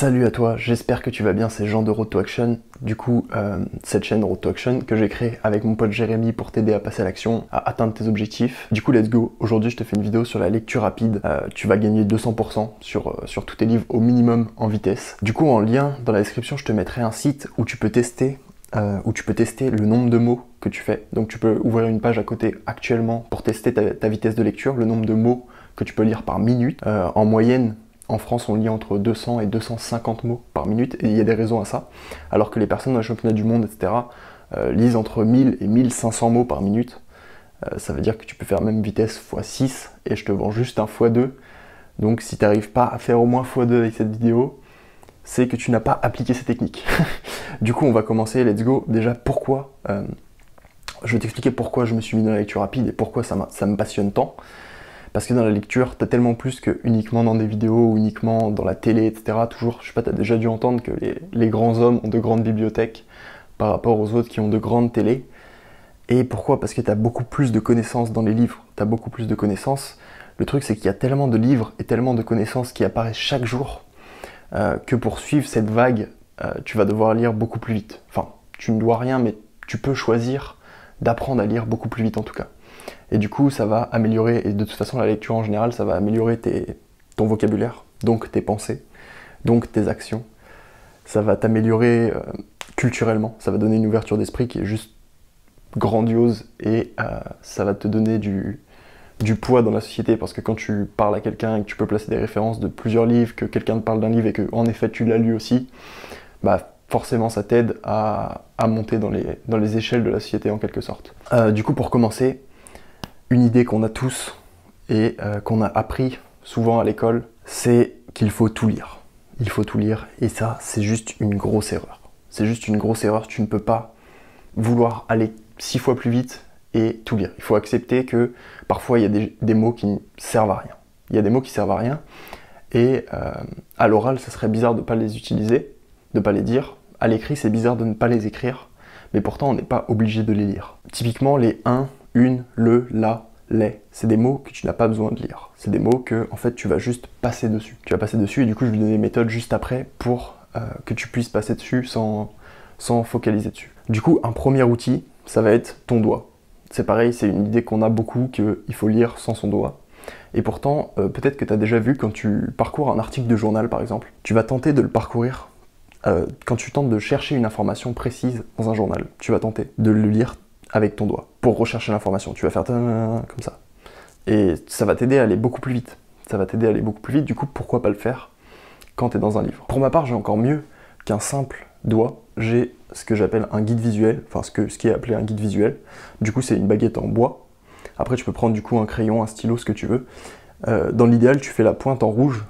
Salut à toi, j'espère que tu vas bien, c'est Jean de Road to Action. Du coup, cette chaîne Road to Action que j'ai créée avec mon pote Jérémy pour t'aider à passer à l'action, à atteindre tes objectifs. Du coup, let's go. Aujourd'hui, je te fais une vidéo sur la lecture rapide. Tu vas gagner 200% sur tous tes livres au minimum en vitesse. Du coup, en lien dans la description, je te mettrai un site où tu peux tester le nombre de mots que tu fais. Donc tu peux ouvrir une page à côté actuellement pour tester ta vitesse de lecture, le nombre de mots que tu peux lire par minute. En moyenne, en France, on lit entre 200 et 250 mots par minute, et il y a des raisons à ça. Alors que les personnes dans le championnat du monde, etc., lisent entre 1000 et 1500 mots par minute. Ça veut dire que tu peux faire même vitesse x6, et je te vends juste un x2. Donc si tu n'arrives pas à faire au moins x2 avec cette vidéo, c'est que tu n'as pas appliqué ces techniques. Du coup, on va commencer, let's go. Déjà, pourquoi je vais t'expliquer pourquoi je me suis mis dans la lecture rapide et pourquoi ça me passionne tant. Parce que dans la lecture, t'as tellement plus que uniquement dans des vidéos ou uniquement dans la télé, etc. Toujours, je sais pas, t'as déjà dû entendre que les grands hommes ont de grandes bibliothèques par rapport aux autres qui ont de grandes télés. Et pourquoi? Parce que t'as beaucoup plus de connaissances dans les livres, t'as beaucoup plus de connaissances. Le truc, c'est qu'il y a tellement de livres et tellement de connaissances qui apparaissent chaque jour que pour suivre cette vague, tu vas devoir lire beaucoup plus vite. Enfin, tu ne dois rien, mais tu peux choisir d'apprendre à lire beaucoup plus vite en tout cas. Et du coup, ça va améliorer, et de toute façon, la lecture en général, ça va améliorer ton vocabulaire, donc tes pensées, donc tes actions. Ça va t'améliorer culturellement, ça va donner une ouverture d'esprit qui est juste grandiose, et ça va te donner du poids dans la société, parce que quand tu parles à quelqu'un et que tu peux placer des références de plusieurs livres, que quelqu'un te parle d'un livre et que en effet tu l'as lu aussi, bah forcément ça t'aide à monter dans les échelles de la société en quelque sorte. Du coup, pour commencer, une idée qu'on a tous et qu'on a appris souvent à l'école, c'est qu'il faut tout lire. Il faut tout lire, et ça, c'est juste une grosse erreur. C'est juste une grosse erreur, tu ne peux pas vouloir aller 6 fois plus vite et tout lire. Il faut accepter que parfois il y a des mots qui ne servent à rien. Il y a des mots qui servent à rien, et à l'oral, ça serait bizarre de ne pas les utiliser, de ne pas les dire. À l'écrit, c'est bizarre de ne pas les écrire, mais pourtant on n'est pas obligé de les lire. Typiquement, les un, une, le, la, les, c'est des mots que tu n'as pas besoin de lire. C'est des mots que en fait tu vas juste passer dessus. Tu vas passer dessus, et du coup je vais te donner des méthodes juste après pour que tu puisses passer dessus sans focaliser dessus. Du coup, un premier outil, ça va être ton doigt. C'est pareil, c'est une idée qu'on a beaucoup, qu'il faut lire sans son doigt. Et pourtant, peut-être que tu as déjà vu quand tu parcours un article de journal par exemple, tu vas tenter de le parcourir. Quand tu tentes de chercher une information précise dans un journal, tu vas tenter de le lire avec ton doigt pour rechercher l'information. Tu vas faire comme ça. Et ça va t'aider à aller beaucoup plus vite. Ça va t'aider à aller beaucoup plus vite, du coup, pourquoi pas le faire quand tu es dans un livre? Pour ma part, j'ai encore mieux qu'un simple doigt. J'ai ce que j'appelle un guide visuel, enfin ce qui est appelé un guide visuel. Du coup, c'est une baguette en bois. Après, tu peux prendre du coup un crayon, un stylo, ce que tu veux. Dans l'idéal, tu fais la pointe en rouge.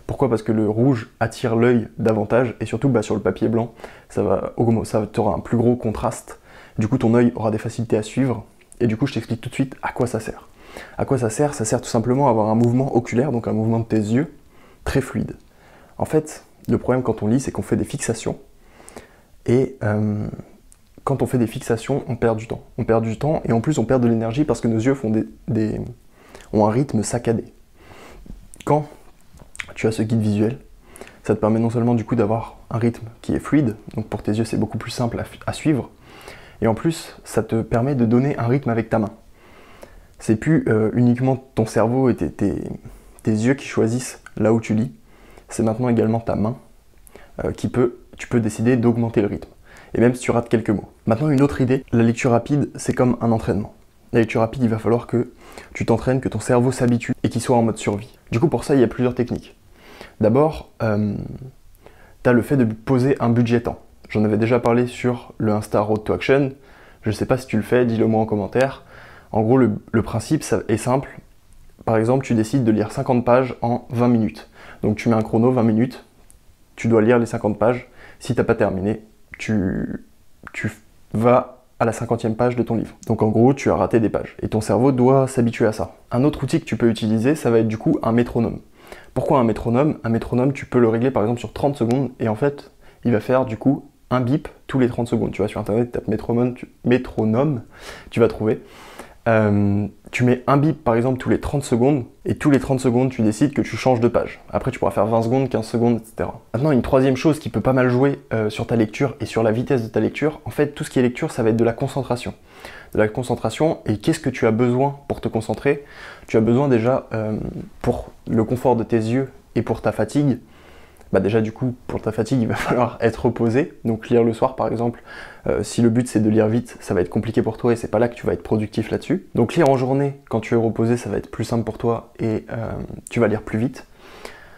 Pourquoi? Parce que le rouge attire l'œil davantage, et surtout sur le papier blanc, ça t'aura un plus gros contraste. Du coup, ton œil aura des facilités à suivre, et du coup, je t'explique tout de suite à quoi ça sert. À quoi ça sert? Ça sert tout simplement à avoir un mouvement oculaire, donc un mouvement de tes yeux, très fluide. En fait, le problème quand on lit, c'est qu'on fait des fixations, et quand on fait des fixations, on perd du temps. On perd du temps, et en plus, on perd de l'énergie parce que nos yeux ont un rythme saccadé. Quand tu as ce guide visuel, ça te permet non seulement du coup d'avoir un rythme qui est fluide, donc pour tes yeux, c'est beaucoup plus simple à suivre, et en plus, ça te permet de donner un rythme avec ta main. C'est plus uniquement ton cerveau et tes yeux qui choisissent là où tu lis, c'est maintenant également ta main tu peux décider d'augmenter le rythme. Et même si tu rates quelques mots. Maintenant, une autre idée, la lecture rapide, c'est comme un entraînement. La lecture rapide, il va falloir que tu t'entraînes, que ton cerveau s'habitue et qu'il soit en mode survie. Du coup, pour ça, il y a plusieurs techniques. D'abord, tu as le fait de poser un budget temps. J'en avais déjà parlé sur le Insta Road to Action. Je ne sais pas si tu le fais, dis-le moi en commentaire. En gros, le principe est simple. Par exemple, tu décides de lire 50 pages en 20 minutes. Donc tu mets un chrono, 20 minutes, tu dois lire les 50 pages. Si tu n'as pas terminé, tu vas à la 50e page de ton livre. Donc en gros, tu as raté des pages. Et ton cerveau doit s'habituer à ça. Un autre outil que tu peux utiliser, ça va être du coup un métronome. Pourquoi un métronome? Un métronome, tu peux le régler par exemple sur 30 secondes, et en fait, il va faire du coup un bip tous les 30 secondes. Tu vas sur internet, tu tapes métronome, tu vas trouver. Tu mets un bip par exemple tous les 30 secondes, et tous les 30 secondes tu décides que tu changes de page. Après tu pourras faire 20 secondes, 15 secondes, etc. Maintenant une troisième chose qui peut pas mal jouer sur ta lecture et sur la vitesse de ta lecture, en fait tout ce qui est lecture ça va être de la concentration. De la concentration, et qu'est-ce que tu as besoin pour te concentrer? Tu as besoin déjà, pour le confort de tes yeux et pour ta fatigue, bah déjà du coup pour ta fatigue il va falloir être reposé, donc lire le soir par exemple, si le but c'est de lire vite ça va être compliqué pour toi et c'est pas là que tu vas être productif là-dessus. Donc lire en journée quand tu es reposé ça va être plus simple pour toi et tu vas lire plus vite.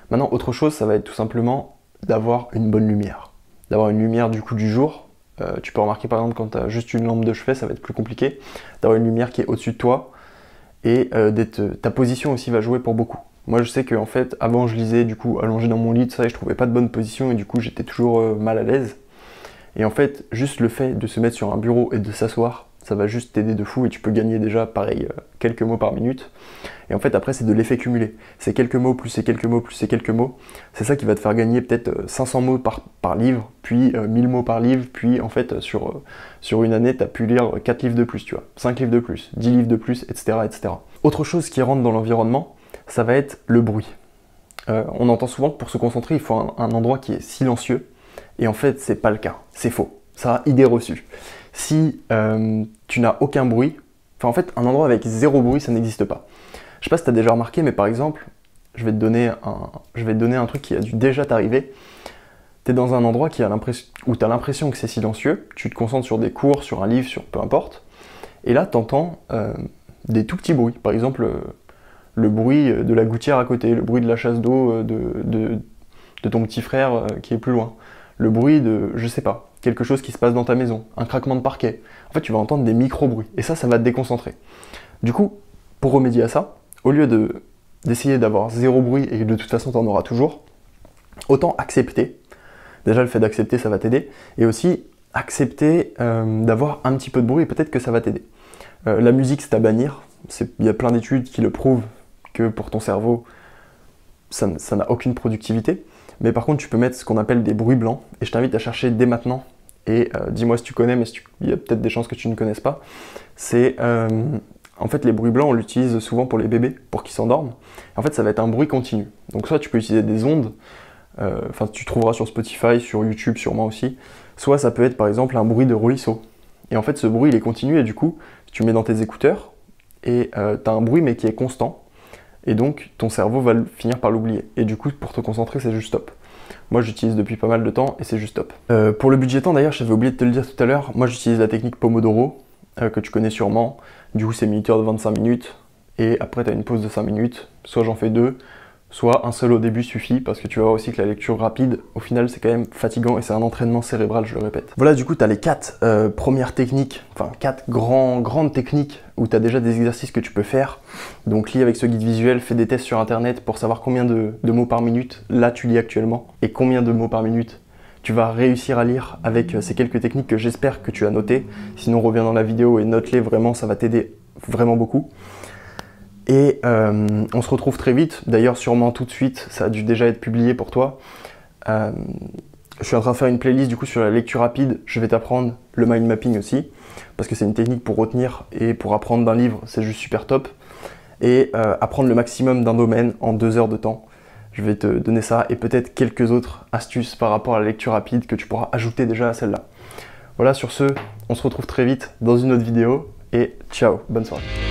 Maintenant autre chose ça va être tout simplement d'avoir une bonne lumière, d'avoir une lumière du coup du jour. Tu peux remarquer par exemple quand tu as juste une lampe de chevet ça va être plus compliqué, d'avoir une lumière qui est au-dessus de toi et ta position aussi va jouer pour beaucoup. Moi je sais que en fait avant je lisais du coup allongé dans mon lit, ça, et je trouvais pas de bonne position et du coup j'étais toujours mal à l'aise. Et en fait juste le fait de se mettre sur un bureau et de s'asseoir, ça va juste t'aider de fou et tu peux gagner déjà pareil quelques mots par minute. Et en fait après c'est de l'effet cumulé. C'est quelques mots plus c'est quelques mots plus c'est quelques mots. C'est ça qui va te faire gagner peut-être 500 mots par livre, puis 1000 mots par livre, puis en fait sur une année tu as pu lire 4 livres de plus, tu vois, 5 livres de plus, 10 livres de plus, etc. etc. Autre chose qui rentre dans l'environnement, ça va être le bruit. On entend souvent que pour se concentrer, il faut un endroit qui est silencieux. Et en fait, c'est pas le cas. C'est faux. Ça, idée reçue. Si tu n'as aucun bruit, enfin en fait, un endroit avec zéro bruit, ça n'existe pas. Je sais pas si tu as déjà remarqué, mais par exemple, je vais te donner un truc qui a dû déjà t'arriver. Tu es dans un endroit où tu as l'impression que c'est silencieux, tu te concentres sur des cours, sur un livre, sur peu importe. Et là, tu entends des tout petits bruits. Par exemple, le bruit de la gouttière à côté, le bruit de la chasse d'eau de ton petit frère qui est plus loin, le bruit de, je sais pas, quelque chose qui se passe dans ta maison, un craquement de parquet. En fait, tu vas entendre des micro-bruits, et ça va te déconcentrer. Du coup, pour remédier à ça, au lieu d'essayer d'avoir zéro bruit, et de toute façon tu en auras toujours, autant accepter. Déjà, le fait d'accepter, ça va t'aider, et aussi accepter d'avoir un petit peu de bruit, et peut-être que ça va t'aider. La musique, c'est à bannir. Il y a plein d'études qui le prouvent, que pour ton cerveau, ça n'a aucune productivité. Mais par contre, tu peux mettre ce qu'on appelle des bruits blancs. Et je t'invite à chercher dès maintenant. Et dis-moi si tu connais, mais il y a peut-être des chances que tu ne connaisses pas. C'est en fait les bruits blancs, on l'utilise souvent pour les bébés, pour qu'ils s'endorment. En fait, ça va être un bruit continu. Donc soit tu peux utiliser des ondes. Enfin, tu trouveras sur Spotify, sur YouTube, sûrement aussi. Soit ça peut être par exemple un bruit de ruisseau. Et en fait, ce bruit, il est continu. Et du coup, tu mets dans tes écouteurs. Et tu as un bruit mais qui est constant. Et donc, ton cerveau va finir par l'oublier. Et du coup, pour te concentrer, c'est juste top. Moi, j'utilise depuis pas mal de temps et c'est juste top. Pour le budget temps, d'ailleurs, j'avais oublié de te le dire tout à l'heure, moi j'utilise la technique Pomodoro, que tu connais sûrement. Du coup, c'est minuteur de 25 minutes. Et après, tu as une pause de 5 minutes. Soit j'en fais 2, soit un seul au début suffit, parce que tu vas voir aussi que la lecture rapide, au final, c'est quand même fatigant et c'est un entraînement cérébral, je le répète. Voilà, du coup, tu as les 4 premières techniques, enfin 4 grandes techniques où tu as déjà des exercices que tu peux faire. Donc, lis avec ce guide visuel, fais des tests sur Internet pour savoir combien de mots par minute, là, tu lis actuellement, et combien de mots par minute tu vas réussir à lire avec ces quelques techniques que j'espère que tu as notées. Sinon, reviens dans la vidéo et note-les, vraiment, ça va t'aider vraiment beaucoup. Et on se retrouve très vite, d'ailleurs sûrement tout de suite, ça a dû déjà être publié pour toi. Je suis en train de faire une playlist du coup sur la lecture rapide, je vais t'apprendre le mind mapping aussi, parce que c'est une technique pour retenir et pour apprendre d'un livre, c'est juste super top. Et apprendre le maximum d'un domaine en 2 heures de temps. Je vais te donner ça et peut-être quelques autres astuces par rapport à la lecture rapide que tu pourras ajouter déjà à celle-là. Voilà, sur ce, on se retrouve très vite dans une autre vidéo et ciao, bonne soirée.